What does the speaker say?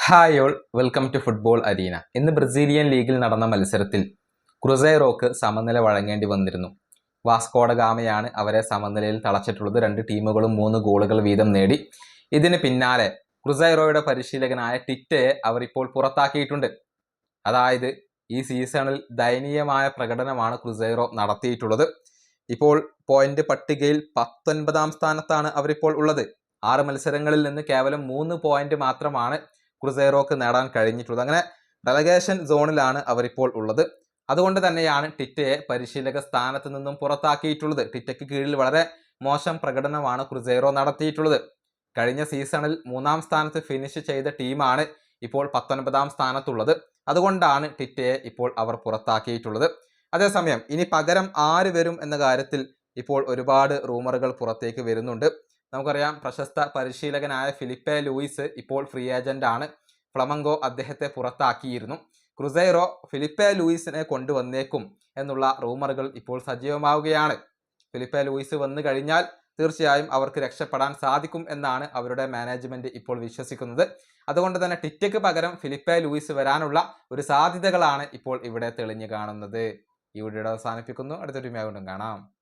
Hi all, welcome to football arena. ഇന്ന് Brazilian ലീഗിൽ നടന്ന മത്സരത്തിൽ ക്രുസൈറോക്ക് സമനില വഴങ്ങേണ്ടി വന്നിരുന്നു. വാസ്കോഡ ഗാമയാണ് അവരെ സമനിലയിൽ തളച്ചിട്ടുള്ളത്. രണ്ട് ടീമുകളും 3 ഗോളുകൾ വീതം നേടി. ഇതിന് പിന്നാലെ ക്രുസൈറോയുടെ പരിശീലകനായ ടിറ്റയെ അവർ ഇപ്പോൾ പുറത്താക്കിയിട്ടുണ്ട്. അതായത് ഈ സീസണിൽ ദയനീയമായ പ്രകടനമാണ് ക്രുസൈറോ നടത്തിയിട്ടുള്ളത്. ഇപ്പോൾ പോയിന്റ് പട്ടികയിൽ 19ാം സ്ഥാനത്താണ് അവരിപ്പോൾ ഉള്ളത്. 6 മത്സരങ്ങളിൽ നിന്ന് കേവലം 3 പോയിന്റ് മാത്രമാണ് ക്രുസൈറോക്ക് നേടാൻ കഴിഞ്ഞിട്ടുള്ളത്. അങ്ങനെ റെലഗേഷൻ സോണിലാണ് അവരിപ്പോൾ ഉള്ളത്. അതുകൊണ്ട് തന്നെയാണ് ടിറ്റയെ പരിശീലക സ്ഥാനത്ത് നിന്നും പുറത്താക്കിയിട്ടുള്ളത്. ടിറ്റയ്ക്ക് കീഴിൽ വളരെ മോശം പ്രകടനമാണ് ക്രുസൈറോ നടത്തിയിട്ടുള്ളത്. കഴിഞ്ഞ സീസണിൽ 3ാം സ്ഥാനത്ത് ഫിനിഷ് ചെയ്ത ടീമാണ് ഇപ്പോൾ 19ാം സ്ഥാനത്തുള്ളത്. അതുകൊണ്ടാണ് ടിറ്റയെ ഇപ്പോൾ അവർ പുറത്താക്കിയിട്ടുള്ളത്. അതേസമയം ഇനി പകരം ആര് വരും എന്ന കാര്യത്തിൽ ഇപ്പോൾ ഒരുപാട് റൂമറുകൾ പുറത്തേക്ക് വരുന്നുണ്ട്. നമുക്കറിയാം, പ്രശസ്ത പരിശീലകനായ ഫിലിപ്പെ ലൂയിസ് ഇപ്പോൾ ഫ്രീ ഏജന്റ് ആണ്. ഫ്ലമംഗോ അദ്ദേഹത്തെ പുറത്താക്കിയിരുന്നു. ക്രുസൈറോ ഫിലിപ്പെ ലൂയിസിനെ കൊണ്ടുവന്നേക്കും എന്നുള്ള റൂമറുകൾ ഇപ്പോൾ സജീവമാവുകയാണ്. ഫിലിപ്പെ ലൂയിസ് വന്നു കഴിഞ്ഞാൽ തീർച്ചയായും അവർക്ക് രക്ഷപ്പെടാൻ സാധിക്കും എന്നാണ് അവരുടെ മാനേജ്മെന്റ് ഇപ്പോൾ വിശ്വസിക്കുന്നത്. അതുകൊണ്ട് തന്നെ ടിറ്റയ്ക്ക് പകരം ഫിലിപ്പെ ലൂയിസ് വരാനുള്ള ഒരു സാധ്യതകളാണ് ഇപ്പോൾ ഇവിടെ തെളിഞ്ഞു കാണുന്നത്. ഈ വീഡിയോ അവസാനിപ്പിക്കുന്നു. അടുത്തൊരു വീഡിയോ കാണാം.